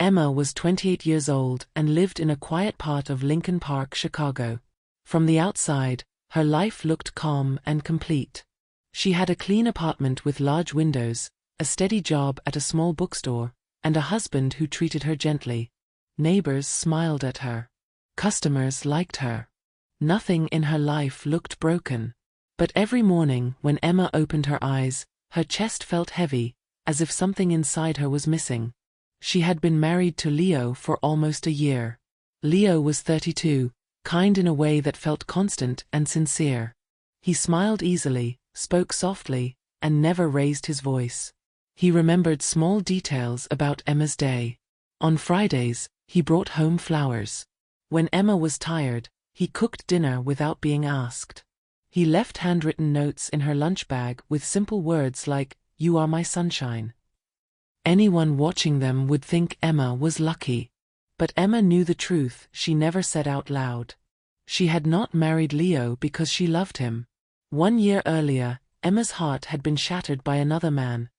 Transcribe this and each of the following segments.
Emma was 28 years old and lived in a quiet part of Lincoln Park, Chicago. From the outside, her life looked calm and complete. She had a clean apartment with large windows, a steady job at a small bookstore, and a husband who treated her gently. Neighbors smiled at her. Customers liked her. Nothing in her life looked broken. But every morning when Emma opened her eyes, her chest felt heavy, as if something inside her was missing. She had been married to Leo for almost a year. Leo was 32, kind in a way that felt constant and sincere. He smiled easily, spoke softly, and never raised his voice. He remembered small details about Emma's day. On Fridays, he brought home flowers. When Emma was tired, he cooked dinner without being asked. He left handwritten notes in her lunch bag with simple words like, "You are my sunshine." Anyone watching them would think Emma was lucky. But Emma knew the truth she never said out loud. She had not married Leo because she loved him. 1 year earlier, Emma's heart had been shattered by another man,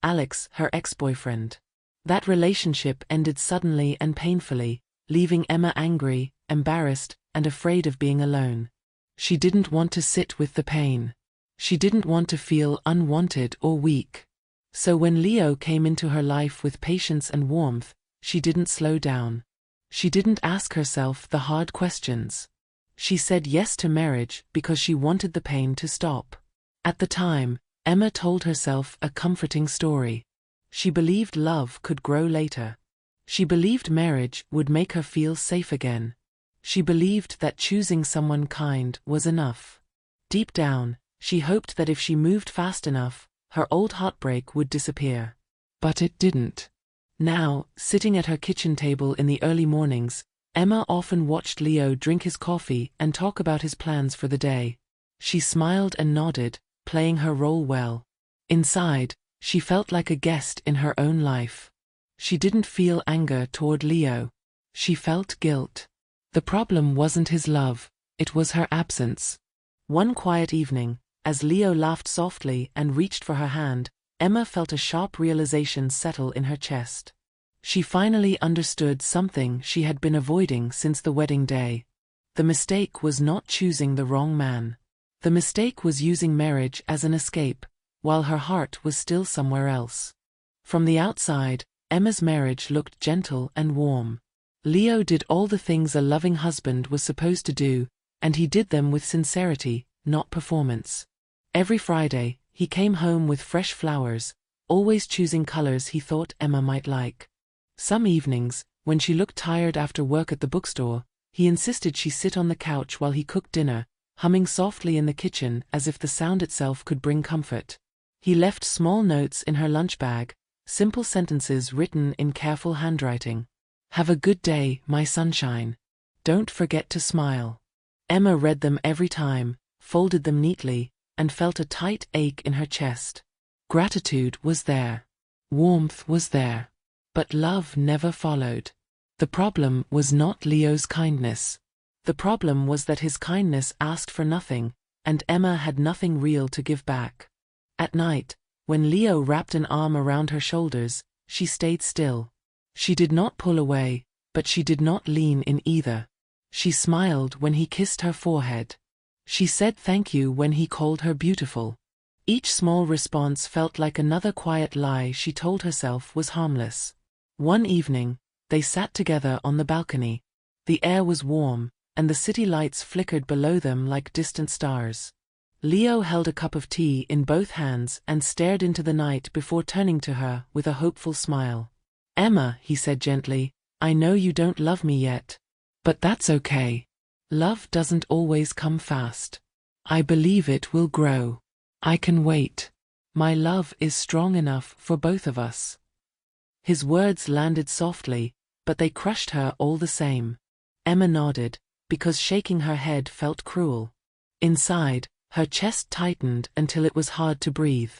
Alex, her ex-boyfriend. That relationship ended suddenly and painfully, leaving Emma angry, embarrassed, and afraid of being alone. She didn't want to sit with the pain. She didn't want to feel unwanted or weak. So when Leo came into her life with patience and warmth, she didn't slow down. She didn't ask herself the hard questions. She said yes to marriage because she wanted the pain to stop. At the time, Emma told herself a comforting story. She believed love could grow later. She believed marriage would make her feel safe again. She believed that choosing someone kind was enough. Deep down, she hoped that if she moved fast enough, her old heartbreak would disappear. But it didn't. Now, sitting at her kitchen table in the early mornings, Emma often watched Leo drink his coffee and talk about his plans for the day. She smiled and nodded, playing her role well. Inside, she felt like a guest in her own life. She didn't feel anger toward Leo. She felt guilt. The problem wasn't his love, it was her absence. One quiet evening, as Leo laughed softly and reached for her hand, Emma felt a sharp realization settle in her chest. She finally understood something she had been avoiding since the wedding day. The mistake was not choosing the wrong man. The mistake was using marriage as an escape, while her heart was still somewhere else. From the outside, Emma's marriage looked gentle and warm. Leo did all the things a loving husband was supposed to do, and he did them with sincerity, not performance. Every Friday, he came home with fresh flowers, always choosing colors he thought Emma might like. Some evenings, when she looked tired after work at the bookstore, he insisted she sit on the couch while he cooked dinner, humming softly in the kitchen as if the sound itself could bring comfort. He left small notes in her lunch bag, simple sentences written in careful handwriting. "Have a good day, my sunshine. Don't forget to smile." Emma read them every time, folded them neatly, and felt a tight ache in her chest. Gratitude was there. Warmth was there. But love never followed. The problem was not Leo's kindness. The problem was that his kindness asked for nothing, and Emma had nothing real to give back. At night, when Leo wrapped an arm around her shoulders, she stayed still. She did not pull away, but she did not lean in either. She smiled when he kissed her forehead. She said thank you when he called her beautiful. Each small response felt like another quiet lie she told herself was harmless. One evening, they sat together on the balcony. The air was warm, and the city lights flickered below them like distant stars. Leo held a cup of tea in both hands and stared into the night before turning to her with a hopeful smile. "Emma," he said gently, "I know you don't love me yet. But that's okay. Love doesn't always come fast. I believe it will grow. I can wait. My love is strong enough for both of us." His words landed softly, but they crushed her all the same. Emma nodded, because shaking her head felt cruel. Inside, her chest tightened until it was hard to breathe.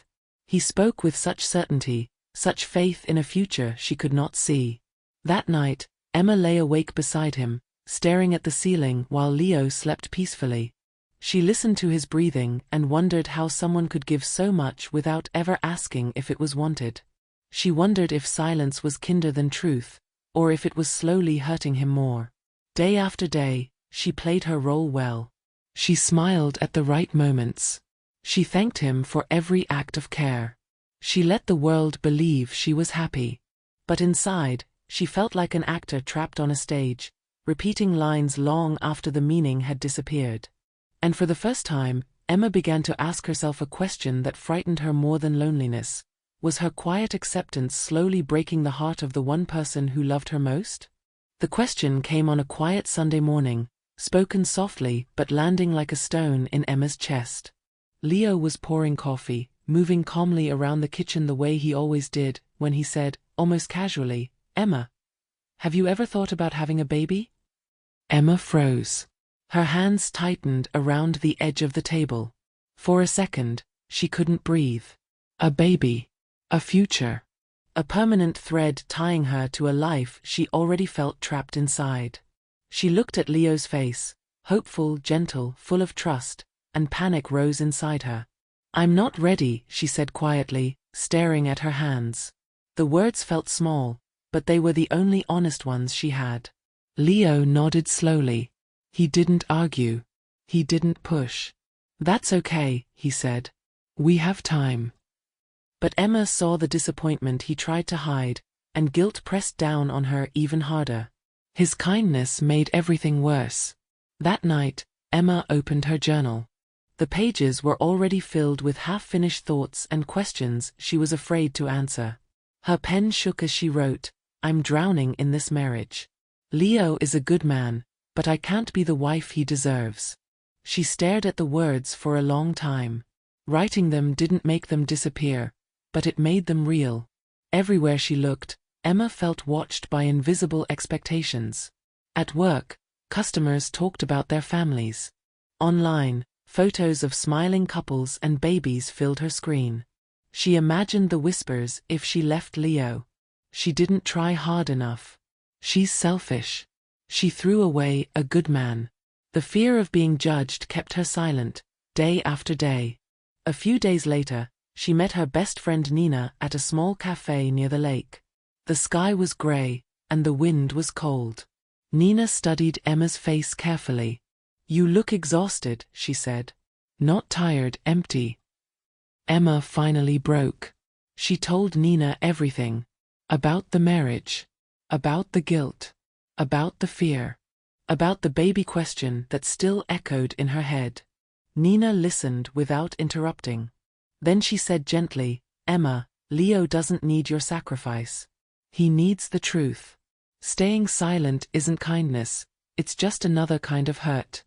He spoke with such certainty, such faith in a future she could not see. That night, Emma lay awake beside him, staring at the ceiling while Leo slept peacefully. She listened to his breathing and wondered how someone could give so much without ever asking if it was wanted. She wondered if silence was kinder than truth, or if it was slowly hurting him more. Day after day, she played her role well. She smiled at the right moments. She thanked him for every act of care. She let the world believe she was happy. But inside, she felt like an actor trapped on a stage, repeating lines long after the meaning had disappeared. And for the first time, Emma began to ask herself a question that frightened her more than loneliness. Was her quiet acceptance slowly breaking the heart of the one person who loved her most? The question came on a quiet Sunday morning, spoken softly but landing like a stone in Emma's chest. Leo was pouring coffee, moving calmly around the kitchen the way he always did, when he said, almost casually, "Emma, have you ever thought about having a baby?" Emma froze. Her hands tightened around the edge of the table. For a second, she couldn't breathe. A baby. A future. A permanent thread tying her to a life she already felt trapped inside. She looked at Leo's face, hopeful, gentle, full of trust, and panic rose inside her. "I'm not ready," she said quietly, staring at her hands. The words felt small, but they were the only honest ones she had. Leo nodded slowly. He didn't argue. He didn't push. "That's okay," he said. "We have time." But Emma saw the disappointment he tried to hide, and guilt pressed down on her even harder. His kindness made everything worse. That night, Emma opened her journal. The pages were already filled with half-finished thoughts and questions she was afraid to answer. Her pen shook as she wrote, "I'm drowning in this marriage. Leo is a good man, but I can't be the wife he deserves." She stared at the words for a long time. Writing them didn't make them disappear, but it made them real. Everywhere she looked, Emma felt watched by invisible expectations. At work, customers talked about their families. Online, photos of smiling couples and babies filled her screen. She imagined the whispers if she left Leo. She didn't try hard enough. She's selfish. She threw away a good man. The fear of being judged kept her silent, day after day. A few days later, she met her best friend Nina at a small cafe near the lake. The sky was gray, and the wind was cold. Nina studied Emma's face carefully. "You look exhausted," she said. "Not tired, empty." Emma finally broke. She told Nina everything. About the marriage. About the guilt. About the fear. About the baby question that still echoed in her head. Nina listened without interrupting. Then she said gently, "Emma, Leo doesn't need your sacrifice. He needs the truth. Staying silent isn't kindness, it's just another kind of hurt."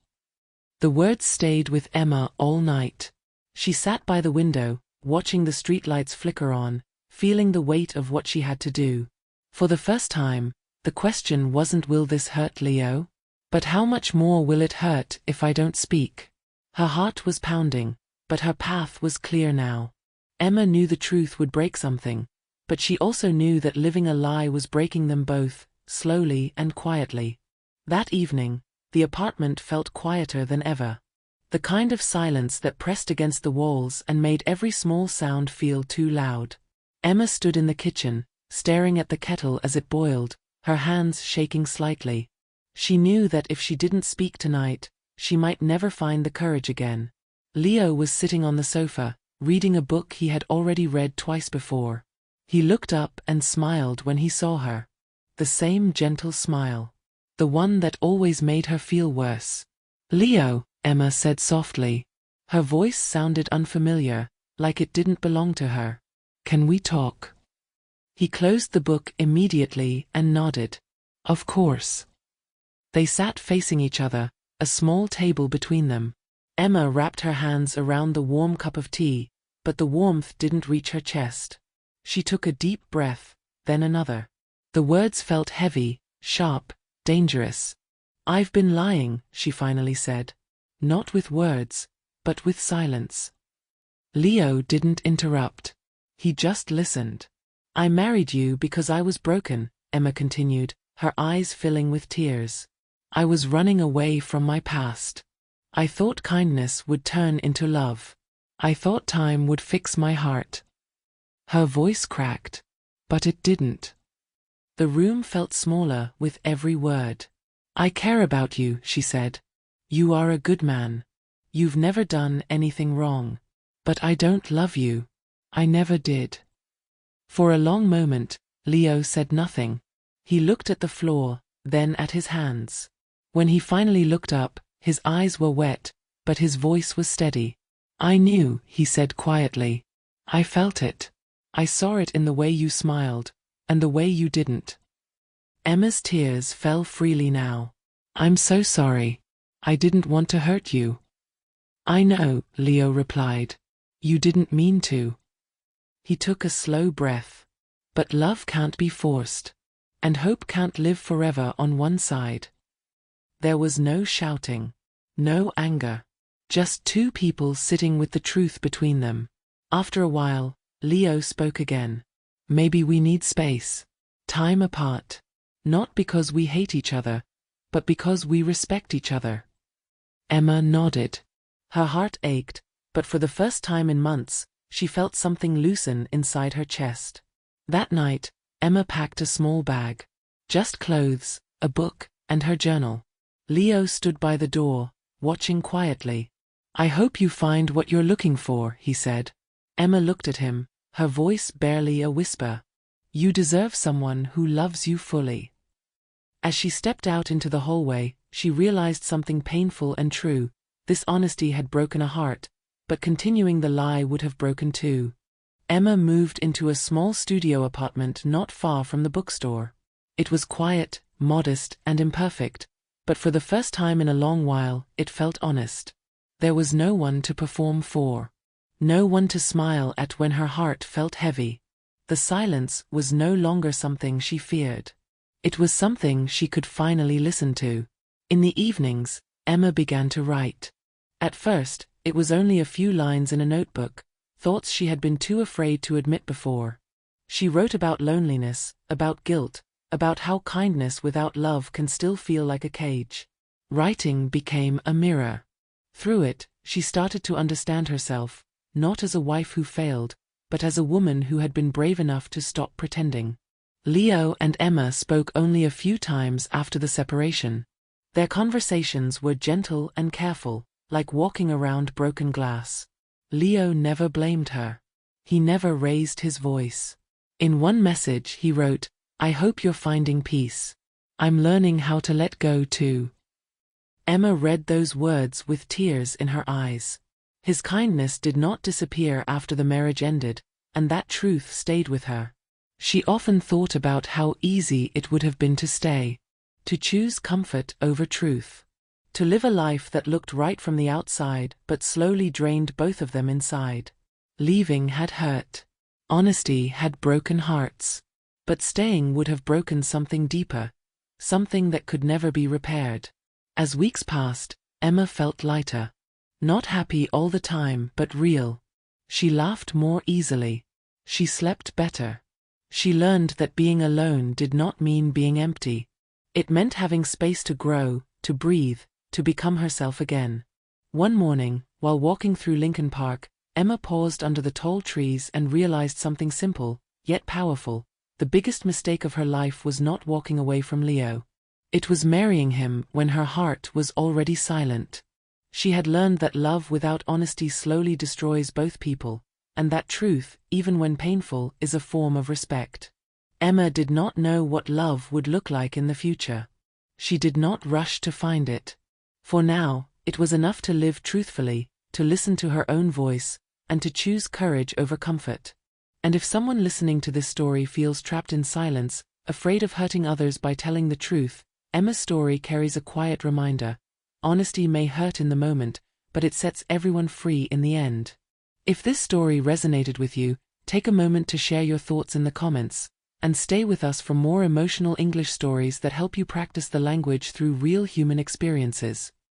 The words stayed with Emma all night. She sat by the window, watching the streetlights flicker on, feeling the weight of what she had to do. For the first time, the question wasn't will this hurt Leo? But how much more will it hurt if I don't speak? Her heart was pounding, but her path was clear now. Emma knew the truth would break something, but she also knew that living a lie was breaking them both, slowly and quietly. That evening, the apartment felt quieter than ever. The kind of silence that pressed against the walls and made every small sound feel too loud. Emma stood in the kitchen, staring at the kettle as it boiled, her hands shaking slightly. She knew that if she didn't speak tonight, she might never find the courage again. Leo was sitting on the sofa, reading a book he had already read twice before. He looked up and smiled when he saw her. The same gentle smile. The one that always made her feel worse. "Leo," Emma said softly. Her voice sounded unfamiliar, like it didn't belong to her. "Can we talk?" He closed the book immediately and nodded. "Of course." They sat facing each other, a small table between them. Emma wrapped her hands around the warm cup of tea, but the warmth didn't reach her chest. She took a deep breath, then another. The words felt heavy, sharp, dangerous. "I've been lying," she finally said. Not with words, but with silence. Leo didn't interrupt. He just listened. "I married you because I was broken," Emma continued, her eyes filling with tears. "I was running away from my past. I thought kindness would turn into love. I thought time would fix my heart." Her voice cracked. But it didn't. The room felt smaller with every word. "I care about you," she said. "You are a good man. You've never done anything wrong. But I don't love you. I never did." For a long moment, Leo said nothing. He looked at the floor, then at his hands. When he finally looked up, his eyes were wet, but his voice was steady. "I knew," he said quietly. "I felt it. I saw it in the way you smiled, and the way you didn't." Emma's tears fell freely now. "I'm so sorry. I didn't want to hurt you." "I know," Leo replied. "You didn't mean to." He took a slow breath. But love can't be forced. And hope can't live forever on one side. There was no shouting. No anger. Just two people sitting with the truth between them. After a while, Leo spoke again. "Maybe we need space. Time apart. Not because we hate each other, but because we respect each other." Emma nodded. Her heart ached, but for the first time in months, she felt something loosen inside her chest. That night, Emma packed a small bag. Just clothes, a book, and her journal. Leo stood by the door, watching quietly. "I hope you find what you're looking for," he said. Emma looked at him, her voice barely a whisper. "You deserve someone who loves you fully." As she stepped out into the hallway, she realized something painful and true. This honesty had broken a heart, but continuing the lie would have broken too. Emma moved into a small studio apartment not far from the bookstore. It was quiet, modest, and imperfect, but for the first time in a long while, it felt honest. There was no one to perform for. No one to smile at when her heart felt heavy. The silence was no longer something she feared. It was something she could finally listen to. In the evenings, Emma began to write. At first, it was only a few lines in a notebook, thoughts she had been too afraid to admit before. She wrote about loneliness, about guilt, about how kindness without love can still feel like a cage. Writing became a mirror. Through it, she started to understand herself, not as a wife who failed, but as a woman who had been brave enough to stop pretending. Leo and Emma spoke only a few times after the separation. Their conversations were gentle and careful, like walking around broken glass. Leo never blamed her. He never raised his voice. In one message he wrote, "I hope you're finding peace. I'm learning how to let go too." Emma read those words with tears in her eyes. His kindness did not disappear after the marriage ended, and that truth stayed with her. She often thought about how easy it would have been to stay, to choose comfort over truth, to live a life that looked right from the outside but slowly drained both of them inside. Leaving had hurt. Honesty had broken hearts. But staying would have broken something deeper, something that could never be repaired. As weeks passed, Emma felt lighter. Not happy all the time, but real. She laughed more easily. She slept better. She learned that being alone did not mean being empty. It meant having space to grow, to breathe, to become herself again. One morning, while walking through Lincoln Park, Emma paused under the tall trees and realized something simple, yet powerful. The biggest mistake of her life was not walking away from Leo. It was marrying him when her heart was already silent. She had learned that love without honesty slowly destroys both people, and that truth, even when painful, is a form of respect. Emma did not know what love would look like in the future. She did not rush to find it. For now, it was enough to live truthfully, to listen to her own voice, and to choose courage over comfort. And if someone listening to this story feels trapped in silence, afraid of hurting others by telling the truth, Emma's story carries a quiet reminder. Honesty may hurt in the moment, but it sets everyone free in the end. If this story resonated with you, take a moment to share your thoughts in the comments, and stay with us for more emotional English stories that help you practice the language through real human experiences.